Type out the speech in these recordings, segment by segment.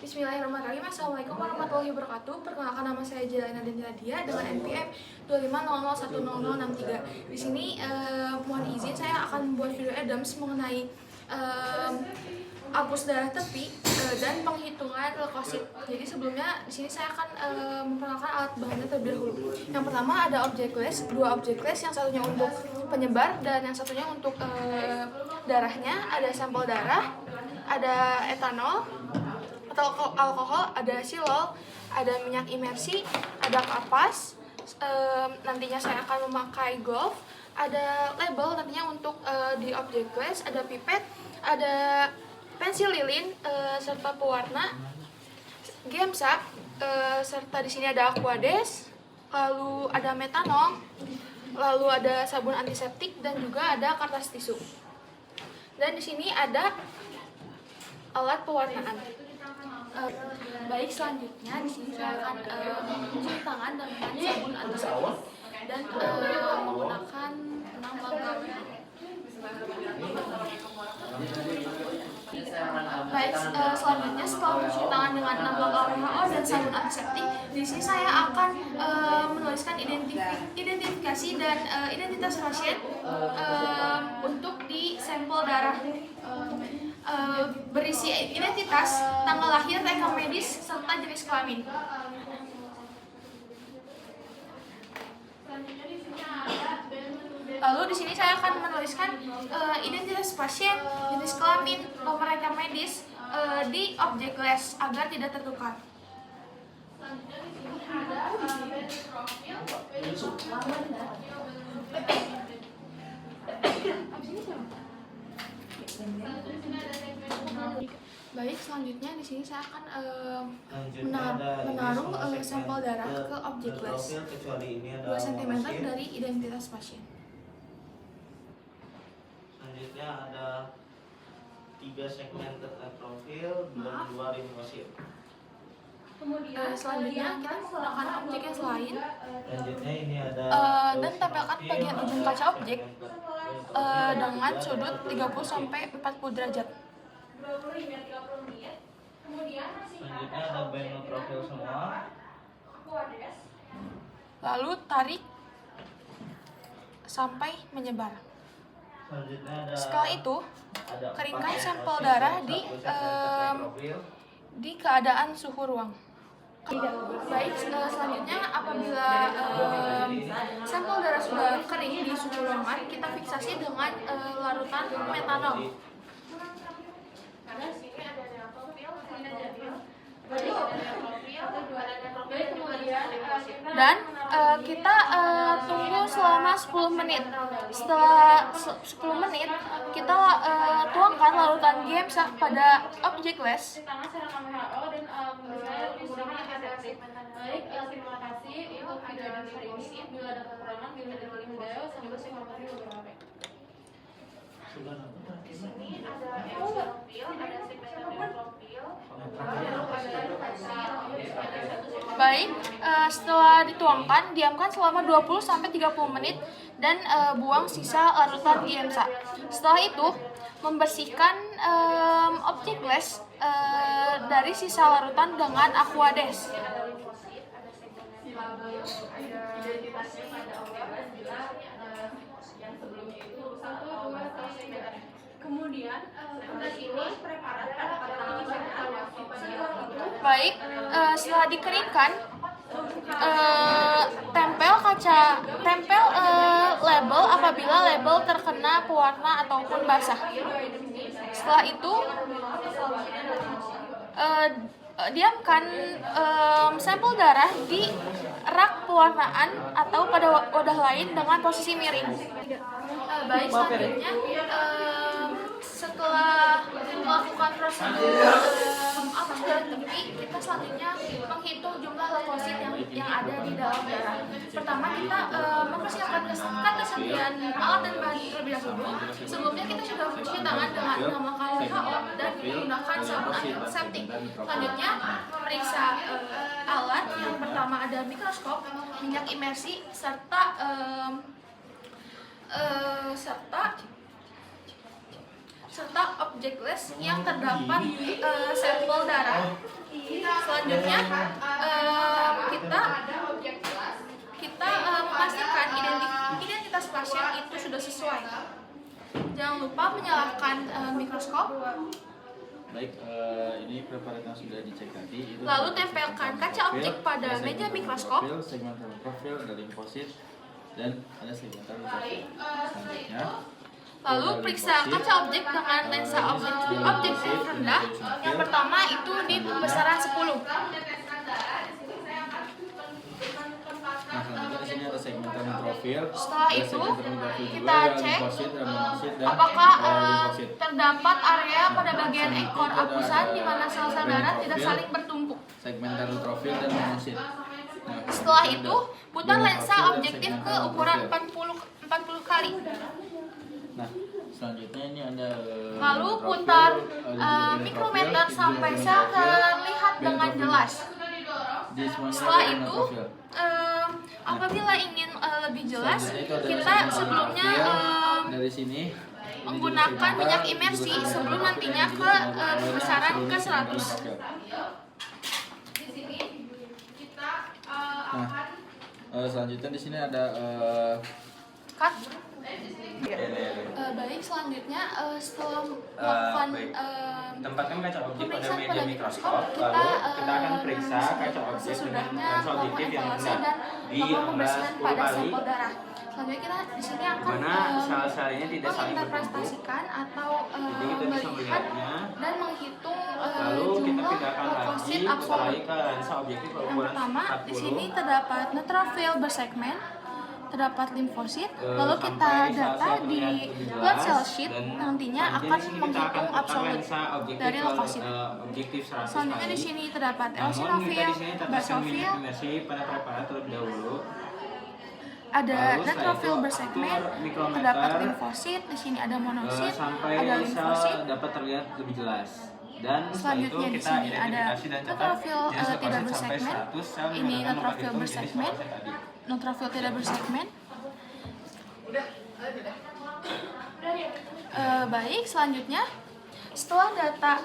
Bismillahirrahmanirrahim. Assalamualaikum warahmatullahi wabarakatuh. Perkenalkan, nama saya Jelena Nadia dengan NPM 2500100063. Di sini mohon izin saya akan membuat video Adams mengenai apus darah tepi dan penghitungan leukosit. Jadi sebelumnya di sini saya akan memperkenalkan alat bahannya terlebih dahulu. Yang pertama ada objek les, dua objek les, yang satunya untuk penyebar dan yang satunya untuk darahnya. Ada sampel darah, ada etanol atau alkohol, ada silol, ada minyak imersi, ada kapas. Nantinya saya akan memakai glove, ada label nantinya untuk di objek les, ada pipet, ada pensil lilin serta pewarna, gemsa, serta di sini ada aquades, lalu ada metanol, lalu ada sabun antiseptik dan juga ada kertas tisu. Dan di sini ada alat pewarnaan. Baik, selanjutnya di sini saya akan mencuci tangan dengan sabun antiseptik dan menggunakan 6 langkah. Baik, selanjutnya setelah mencuci tangan dengan 6 langkah WHO dan sabun antiseptik, di sini saya akan menuliskan identifikasi dan identitas pasien untuk di sampel darah. Berisi identitas, tanggal lahir, rekam medis, serta jenis kelamin. Lalu di sini saya akan menuliskan identitas pasien, jenis kelamin, nomor rekam medis di objek les agar tidak tertukar. Selanjutnya di sini ada profil. Baik, selanjutnya di sini saya akan menaruh sampel darah ke objek les 2 cm dari identitas pasien. Selanjutnya ada 3 segmen profil dan 2 limfosit. Kemudian selanjutnya kita menggunakan objek yang lain. Selanjutnya ini ada dan tempelkan bagian ujung kaca objek dengan sudut 30-40 derajat. Selanjutnya ada band profil semua. Lalu tarik sampai menyebar. Selanjutnya ada, setelah itu keringkan sampel darah di keadaan suhu ruang. Baik, selanjutnya apabila sampel darah sudah kering di suhu ruangan, kita fiksasi dengan larutan metanol. Dan kita tunggu selama 10 menit. Setelah 10 menit, kita tuangkan larutan gemsa pada objek les. Baik, terima kasih untuk video hari ini. Bila ada kekurangan, bila ada video, sampai jumpa di video berikutnya. Di sini ada profil, ada segmen profil. Baik, setelah dituangkan, diamkan selama 20-30 menit dan buang sisa larutan gemsa. Setelah itu, membersihkan objek les dari sisa larutan dengan aquades. Kemudian baik, setelah dikeringkan, tempel label apabila label terkena pewarna ataupun basah. Setelah itu diamkan sampel darah di rak pewarnaan atau pada wadah lain dengan posisi miring. Baik, selanjutnya setelah melakukan prosedur apus darah tepi, kita selanjutnya menghitung jumlah leukosit yang ada di dalam darah. Pertama, kita mempersiapkan ketersediaan alat dan bahan terlebih dahulu. Sebelumnya kita sudah mencuci tangan dengan 6 langkah WHO dan menggunakan sabun antiseptik. Selanjutnya memeriksa alat. Yang pertama ada mikroskop, minyak imersi, serta objek les yang terdapat sampel darah. selanjutnya kita memastikan identitas pasien itu sudah sesuai. Jangan lupa menyalakan mikroskop. Baik, ini preparat yang sudah dicek tadi. Lalu tempelkan kaca objek pada meja mikroskop. Segmental profil, ada limfosit, dan ada segmental profil. Selanjutnya, Lalu periksa kaca objek dengan lensa objektif rendah. Yang pertama itu di pembesaran 10. nah selanjutnya di sini ada segmental profil. Setelah Ada itu, segmental profil juga, kita ada cek limfosit, ada monosit, dan apakah limfosit. terdapat area pada bagian ekor apusan di mana sel-sel darah tidak saling bertumpuk. Segmental profil dan monosit. Nah, Setelah itu, putar Dengan lensa profil dan objektif ke segmental ukuran profil. 40 kali. Nah, selanjutnya ini ada Lalu profil, putar ada juga mikrometer profil, sampai juga sel profil, terlihat dan dengan profil. jelas. Di semuanya Setelah ada itu, profil. apabila ingin lebih jelas, Selanjutnya itu ada kita segmental sebelumnya profil. Dari sini ini menggunakan juga segmental, minyak juga imersi segmental sebelum profil, nantinya dan ke juga segmental pembesaran sebelum ke segmental 100. profil. Di sini kita Nah, selanjutnya di sini ada cut. Baik, selanjutnya setelah melakukan Baik. Tempatkan kaca objek pada pemeriksaan meja pada mikroskop, kita, lalu kita akan periksa kaca objek dengan sesudahnya lensa objektif yang melakukan rendah dan di melakukan angka pembersihan 10 pada kali, sampel darah. Selanjutnya kita di sini akan mana sel-selnya tidak saling bertumpuk. menginterpretasikan atau Jadi kita bisa melihat melihatnya. dan menghitung Lalu kita jumlah pindahkan lagi, leukosit putar absolut. lagi ke lensa objektif Yang ukuran pertama, di 40. sini terdapat neutrophil bersegmen, terdapat limfosit, lalu kita Sampai data sel-sel di terlihat lebih blood jelas, cell sheet dan nantinya selanjutnya akan di sini kita menghitung akan putar absolut lensa objektif dari ke, leukosit. objektif 100 Selanjutnya kali. di sini terdapat Namun kita eosinofil, di sini tetapkan basofil, minyak imersi pada preparat terlebih dahulu. ada Lalu setelah neutrophil itu bersegmen, atur mikrometer, terdapat limfosit, di sini ada monosit, sampai ada limfosit. sel dapat terlihat lebih jelas. Dan setelah itu Selanjutnya di kita sini ada identifikasi dan catat neutrophil jenis tidak leukosit sampai bersegmen. 100 sel Ini menggunakan nomor neutrophil hitung jenis bersegmen, leukosit tadi. neutrophil tidak bersegmen. Baik, selanjutnya setelah data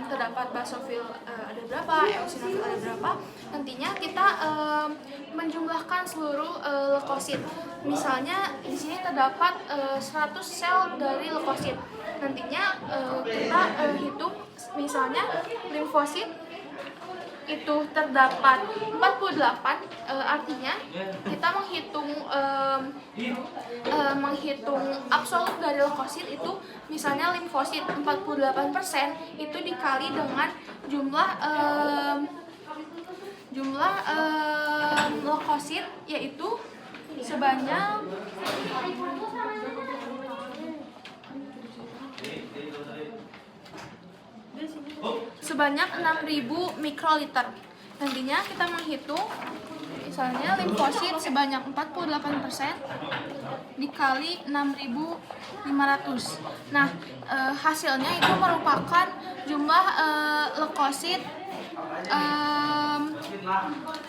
terdapat basofil ada berapa, eosinofil ada berapa, nantinya kita menjumlahkan seluruh leukosit. Misalnya di sini terdapat 100 sel dari leukosit. Nantinya kita hitung misalnya limfosit itu terdapat 48, artinya kita menghitung absolut dari leukosit itu, misalnya limfosit 48% itu dikali dengan jumlah leukosit, yaitu sebanyak 6.000 mikroliter. Nantinya kita menghitung misalnya limfosit sebanyak 48% dikali 6.500. Nah, hasilnya itu merupakan jumlah leukosit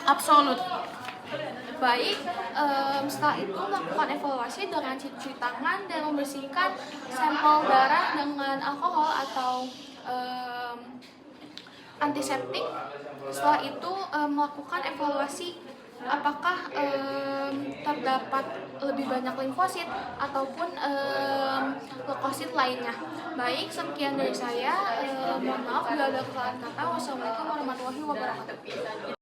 absolut. Baik, setelah itu melakukan evaluasi dengan cuci tangan dan membersihkan sampel darah dengan alkohol atau antiseptik. Setelah itu melakukan evaluasi apakah terdapat lebih banyak limfosit ataupun leukosit lainnya. Baik, sekian dari saya. Mohon maaf bila ada kesalahan kata. Wassalamualaikum warahmatullahi wabarakatuh.